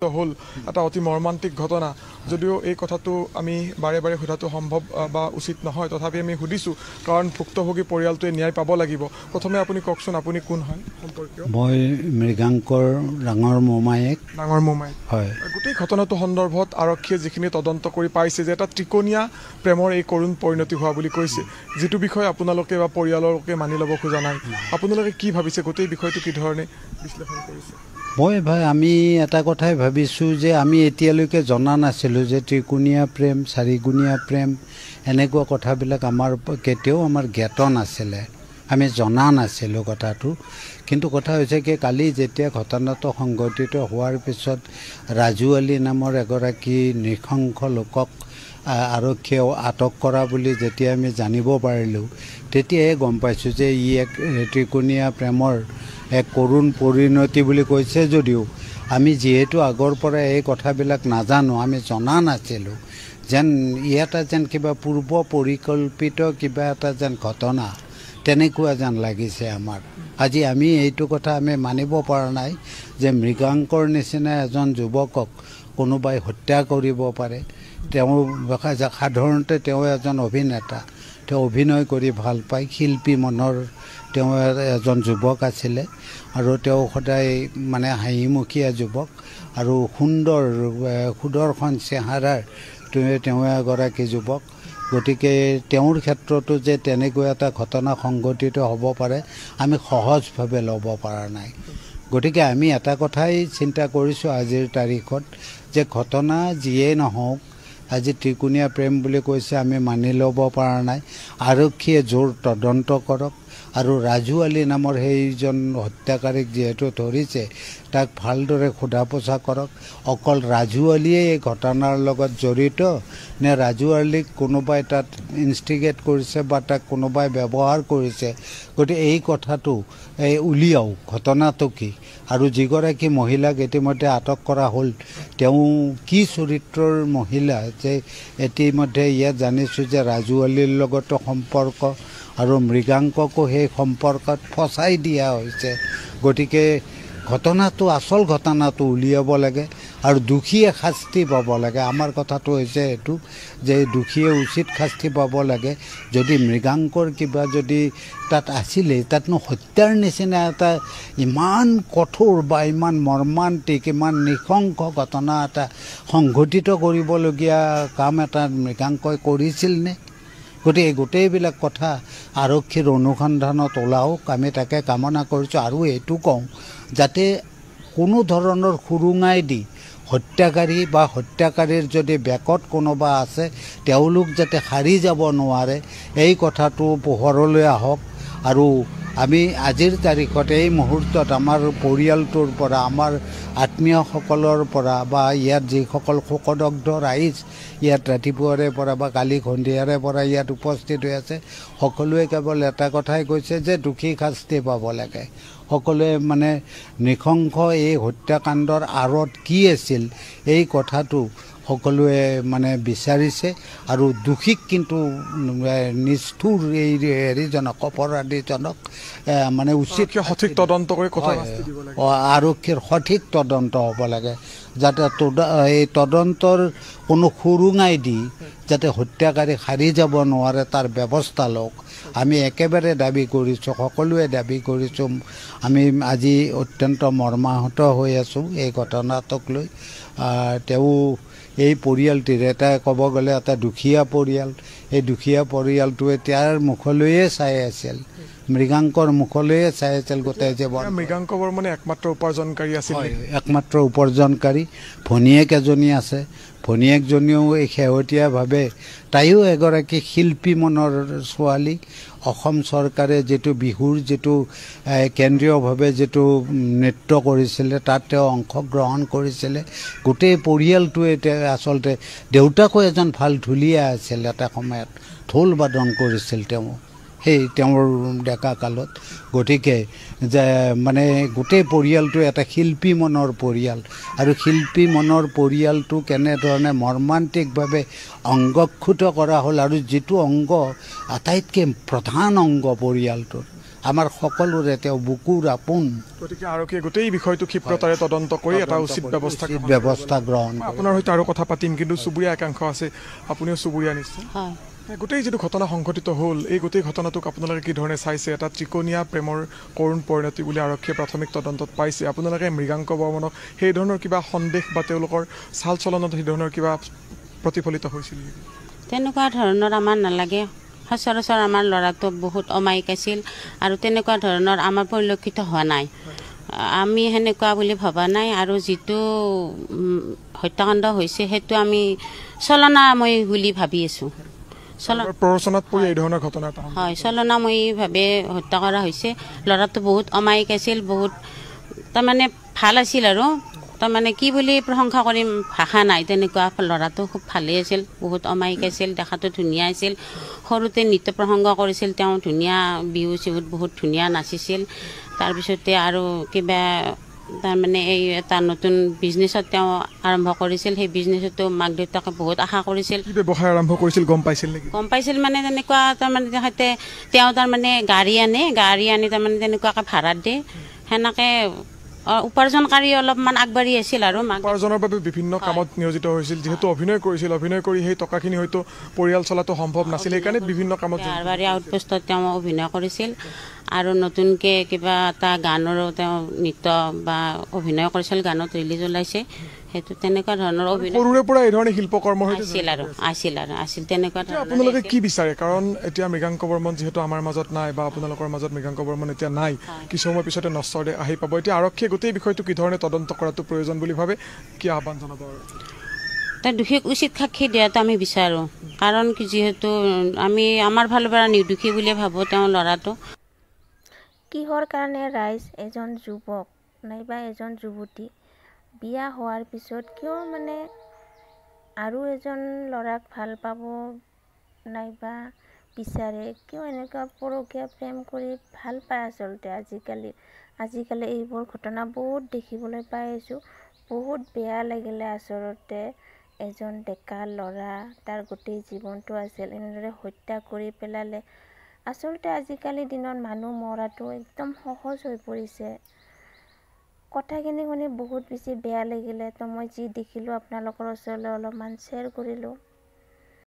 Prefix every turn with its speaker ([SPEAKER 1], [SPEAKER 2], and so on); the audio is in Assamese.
[SPEAKER 1] হল এটা অতি মৰ্মান্তিক ঘটনা যদিও এই কথাটো আমি বাৰে বাৰে সোধাটো সম্ভৱ বা উচিত নহয় তথাপি আমি সুধিছোঁ কাৰণ ভুক্তভোগী পৰিয়ালটোৱে ন্যায় পাব লাগিব প্ৰথমে আপুনি কওকচোন আপুনি কোন হয় সম্পৰ্কীয়
[SPEAKER 2] মই মৃগাংকৰ ডাঙৰ মোমায়েক
[SPEAKER 1] হয় গোটেই ঘটনাটো সন্দৰ্ভত আৰক্ষীয়ে যিখিনি তদন্ত কৰি পাইছে যে এটা ত্ৰিকোণীয়া প্ৰেমৰ এই কৰুণ পৰিণতি হোৱা বুলি কৈছে যিটো বিষয় আপোনালোকে বা পৰিয়ালকে মানি ল'ব খোজা নাই আপোনালোকে কি ভাবিছে গোটেই বিষয়টো কি ধৰণে বিশ্লেষণ কৰিছে
[SPEAKER 2] মই আমি এটা কথাই ভাবিছোঁ যে আমি এতিয়ালৈকে জনা নাছিলোঁ যে ত্ৰিকোণীয়া প্ৰেম চাৰিগুণীয়া প্ৰেম এনেকুৱা কথাবিলাক কেতিয়াও আমাৰ জ্ঞাত নাছিলে আমি জনা নাছিলোঁ কথাটো কিন্তু কথা হৈছে কি কালি যেতিয়া ঘটনাটো সংঘটিত হোৱাৰ পিছত ৰাজু আলী নামৰ এগৰাকী নৃশংস লোকক আৰক্ষীয়ে আটক কৰা বুলি যেতিয়া আমি জানিব পাৰিলোঁ তেতিয়াই গম পাইছোঁ যে ই এক ত্ৰিকোণীয়া প্ৰেমৰ এক কৰুণ পৰিণতি বুলি কৈছে যদিও আমি যিহেতু আগৰ পৰা এই কথাবিলাক নাজানো আমি জনা নাছিলোঁ যেন এটা যেন কিবা পূৰ্ব পৰিকল্পিত কিবা এটা যেন ঘটনা তেনেকুৱা যেন লাগিছে আমাৰ আজি আমি এইটো কথা আমি মানিব পৰা নাই যে মৃগাংকৰ নিচিনা এজন যুৱকক কোনোবাই হত্যা কৰিব পাৰে তেওঁ সাধাৰণতে তেওঁ এজন অভিনেতা তেওঁ অভিনয় কৰি ভাল পায় শিল্পী মনৰ তেওঁ এজন যুৱক আছিলে আৰু তেওঁ সদায় মানে হাঁহিমুখীয়া যুৱক আৰু সুদৰ্শন চেহাৰাৰ তেওঁ এগৰাকী যুৱক গতিকে তেওঁৰ ক্ষেত্ৰতো যে তেনেকুৱা এটা ঘটনা সংঘটিত হ'ব পাৰে আমি সহজভাৱে ল'ব পৰা নাই গতিকে আমি এটা কথাই চিন্তা কৰিছোঁ আজিৰ তাৰিখত যে ঘটনা যিয়েই নহওক আজি ত্ৰিকোণীয়া প্ৰেম বুলি কৈছে আমি মানি ল'ব পৰা নাই আৰক্ষীয়ে জোৰ তদন্ত কৰক আৰু ৰাজু আলী নামৰ সেইজন হত্যাকাৰীক যিহেতু ধৰিছে তাক ভালদৰে সোধা পোছা কৰক অকল ৰাজু আলীয়ে এই ঘটনাৰ লগত জড়িত নে ৰাজু আলীক কোনোবাই তাত ইনষ্টিগেট কৰিছে বা তাক কোনোবাই ব্যৱহাৰ কৰিছে গতিকে এই কথাটো উলিয়াওক ঘটনাটো কি আৰু যিগৰাকী মহিলাক ইতিমধ্যে আটক কৰা হ'ল তেওঁ কি চৰিত্ৰৰ মহিলা যে ইতিমধ্যে ইয়াত জানিছোঁ যে ৰাজু আলীৰ লগতো সম্পৰ্ক আৰু মৃগাংককো সেই সম্পৰ্কত ফচাই দিয়া হৈছে গতিকে আচল ঘটনাটো উলিয়াব লাগে আৰু দোষীয়ে শাস্তি পাব লাগে আমাৰ কথাটো হৈছে এইটো যে দোষীয়ে উচিত শাস্তি পাব লাগে যদি মৃগাংকৰ কিবা যদি তাত আছিলে তাতনো হত্যাৰ নিচিনা এটা ইমান কঠোৰ বা ইমান মৰ্মান্তিক ইমান নৃশংস ঘটনা এটা সংঘটিত কৰিবলগীয়া কাম এটা মৃগাংকই কৰিছিল নে গতিকে গোটেইবিলাক কথা আৰক্ষীৰ অনুসন্ধানত ওলাওক আমি তাকে কামনা কৰিছোঁ আৰু এইটো কওঁ যাতে কোনো ধৰণৰ সুৰুঙাই দি হত্যাকাৰী বা হত্যাকাৰীৰ যদি বেকত কোনোবা আছে তেওঁলোক যাতে সাৰি যাব নোৱাৰে এই কথাটো পোহৰলৈ আহক আৰু আমি আজিৰ তাৰিখত এই মুহূৰ্তত আমাৰ পৰিয়ালটোৰ পৰা আমাৰ আত্মীয়সকলৰ পৰা বা ইয়াত যিসকল শোকদগ্ধ ৰাইজ ইয়াত ৰাতিপুৱাৰে পৰা বা কালি সন্ধিয়াৰে পৰা ইয়াত উপস্থিত হৈ আছে সকলোৱে কেৱল এটা কথাই কৈছে যে দোষী শাস্তি পাব লাগে সকলোৱে মানে নৃশংস এই হত্যাকাণ্ডৰ আঁৰত কি আছিল এই কথাটো সকলোৱে মানে বিচাৰিছে আৰু দোষীক কিন্তু নিষ্ঠুৰ এই হেৰিজনক অপৰাধীজনক মানে উচিত
[SPEAKER 1] সঠিক তদন্ত কৰি
[SPEAKER 2] আৰক্ষীৰ সঠিক তদন্ত হ'ব লাগে যাতে এই তদন্তৰ কোনো সুৰুঙাই দি যাতে হত্যাকাৰী সাৰি যাব নোৱাৰে তাৰ ব্যৱস্থা লওক আমি একেবাৰে দাবী কৰিছোঁ সকলোৱে দাবী কৰিছোঁ আমি আজি অত্যন্ত মৰ্মাহত হৈ আছোঁ এই ঘটনাটোক লৈ তেওঁ এই পৰিয়ালটিৰ এটা ক'ব গ'লে এটা দুখীয়া পৰিয়াল এই দুখীয়া পৰিয়ালটোৱে তেওঁৰ মুখলৈয়ে চাই আছিল মৃগাংকৰ মুখলৈয়ে চাই আছিল গোটেই জীৱন
[SPEAKER 1] মৃগাংক বৰ্মনে একমাত্ৰ উপাৰ্জনকাৰী আছিল
[SPEAKER 2] একমাত্ৰ উপাৰ্জনকাৰী ভনীয়েক এজনী আছে ভনীয়েকজনীও এই শেহতীয়াভাৱে তাইও এগৰাকী শিল্পী মনৰ ছোৱালী অসম চৰকাৰে যিটো বিহুৰ যিটো কেন্দ্ৰীয়ভাৱে যিটো নৃত্য কৰিছিলে তাত তেওঁ অংশগ্ৰহণ কৰিছিলে গোটেই পৰিয়ালটোৱে আচলতে দেউতাকো এজন ভাল ঢুলীয়া আছিল এটা সময়ত ঢোল বাদন কৰিছিল তেওঁ সেই তেওঁৰ ডেকা কালত গতিকে যে মানে গোটেই পৰিয়ালটো এটা শিল্পী মনৰ পৰিয়াল আৰু শিল্পী মনৰ পৰিয়ালটো কেনেধৰণে মৰ্মান্তিকভাৱে অংগক্ষুত কৰা হ'ল আৰু যিটো অংগ আটাইতকৈ প্ৰধান অংগ পৰিয়ালটোৰ আমাৰ সকলোৰে তেওঁ বুকুৰ আপোন।
[SPEAKER 1] গতিকে আৰক্ষীয়ে গোটেই বিষয়টো ক্ষিপ্ৰতাৰে তদন্ত কৰি এটা উচিত
[SPEAKER 2] ব্যৱস্থা গ্ৰহণ কৰে।
[SPEAKER 1] আপোনাৰ সৈতে আৰু কথা পাতিম, কিন্তু চুবুৰীয়া একাংশ আছে, আপুনিও চুবুৰীয়া নিশ্চয়।
[SPEAKER 3] হয়।
[SPEAKER 1] গোটেই যিটো ঘটনা সংঘটিত হ'ল, এই গোটেই ঘটনাটোক আপোনালোকে কি ধৰণে চাইছে? এটা ত্ৰিকোণীয়া প্ৰেমৰ কৰুণ পৰিণতি বুলি আৰক্ষীয়ে প্ৰাথমিক তদন্তত পাইছে। আপোনালোকে মৃগাংক বৰ্মনক সেই ধৰণৰ কিবা সন্দেহ বা তেওঁলোকৰ চাল চলনত সেই ধৰণৰ কিবা প্ৰতিফলিত হৈছিল নেকি?
[SPEAKER 3] তেনেকুৱা ধৰণৰ আমাৰ নালাগে। সচৰাচৰ আমাৰ ল'ৰাটো বহুত অমায়িক আছিল আৰু তেনেকুৱা ধৰণৰ আমাৰ পৰিলক্ষিত হোৱা নাই। আমি সেনেকুৱা বুলি ভবা নাই। আৰু যিটো হত্যাকাণ্ড হৈছে সেইটো আমি চলনাময়ী বুলি ভাবি আছোঁ।
[SPEAKER 1] প্ৰৰোচনাত পৰি এই ধৰণৰ ঘটনা এটা
[SPEAKER 3] হয়, চলনাময়ীভাৱে হত্যা কৰা হৈছে। ল'ৰাটো বহুত অমায়িক আছিল, বহুত তাৰমানে ভাল আছিল আৰু তাৰমানে কি বুলি প্ৰশংসা কৰিম ভাষা নাই। তেনেকুৱা ল'ৰাটো খুব ভালেই আছিল, বহুত অমায়িক আছিল, দেখাটো ধুনীয়া আছিল। সৰুতে নৃত্য প্ৰসংগ কৰিছিল তেওঁ, ধুনীয়া বিহু চিহুত বহুত ধুনীয়া নাচিছিল। তাৰপিছতে আৰু কিবা তাৰমানে এই এটা নতুন বিজনেছত তেওঁ আৰম্ভ কৰিছিল। সেই বিজনেছতো মাক দেউতাকে বহুত আশা কৰিছিল।
[SPEAKER 1] কি ব্যৱসায় আৰম্ভ কৰিছিল গম পাইছিল নেকি?
[SPEAKER 3] গম পাইছিল মানে তেনেকুৱা তাৰমানে তেখেতে তেওঁ তাৰমানে গাড়ী আনি তাৰমানে তেনেকুৱাকৈ ভাড়াত দিয়ে। সেনেকৈ উপাৰ্জনকাৰী অলপমান আগবাঢ়ি আছিল আৰু
[SPEAKER 1] উপাৰ্জনৰ বাবে বিভিন্ন কামত নিয়োজিত হৈছিল। যিহেতু অভিনয় কৰিছিল, অভিনয় কৰি সেই টকাখিনি হয়তো পৰিয়াল চলাটো সম্ভৱ নাছিল, সেইকাৰণে বিভিন্ন কামত
[SPEAKER 3] বেহাৰবাৰী আউটপোষ্টত তেওঁ অভিনয় কৰিছিল। আৰু নতুনকৈ কিবা এটা গানৰো তেওঁ নৃত্য বা অভিনয় কৰিছিল, গানত ৰিলিজ ওলাইছে। সেইটো তেনেকুৱা ধৰণৰ অভিনয়
[SPEAKER 1] সৰুৰে পৰা এই ধৰণে শিল্পকৰ্মৰ সৈতে
[SPEAKER 3] আছিল তেনেকুৱা ধৰণৰ।
[SPEAKER 1] আপোনালোকে কি বিচাৰে? কাৰণ এতিয়া মৃগাংক বৰ্মন যিহেতু আমাৰ মাজত নাই বা আপোনালোকৰ মাজত মৃগাংক বৰ্মন এতিয়া নাই, কিছু সময় পিছতে নশ্বৰ দেহ আহি পাব। এতিয়া আৰক্ষীয়ে গোটেই বিষয়টো কি ধৰণে তদন্ত কৰাটো প্ৰয়োজন বুলি ভাবে, কি আহ্বান জনাব?
[SPEAKER 3] তাৰ দোষীক উচিত শাস্তি দিয়াটো আমি বিচাৰোঁ। কাৰণ কি যিহেতু আমি আমাৰ ফালৰ পৰা নিৰ্দোষী বুলিয়ে ভাবোঁ তেওঁ ল'ৰাটো।
[SPEAKER 4] কিহৰ কাৰণে ৰাইজ এজন যুৱক নাইবা এজন যুৱতী বিয়া হোৱাৰ পিছত কিয় মানে আৰু এজন ল'ৰাক ভাল পাব নাইবা বিচাৰে, কিয় এনেকুৱা পৰকীয়া প্ৰেম কৰি ভাল পায়? আচলতে আজিকালি এইবোৰ ঘটনা বহুত দেখিবলৈ পাই আছোঁ। বহুত বেয়া লাগিলে আচলতে এজন ডেকা ল'ৰা, তাৰ গোটেই জীৱনটো আছিল, এনেদৰে হত্যা কৰি পেলালে। আচলতে আজিকালিৰ দিনত মানুহ মৰাটো একদম সহজ হৈ পৰিছে। কথাখিনি শুনি বহুত বেছি বেয়া লাগিলে। তো মই যি দেখিলোঁ আপোনালোকৰ ওচৰলৈ অলপমান শ্বেয়াৰ কৰিলোঁ।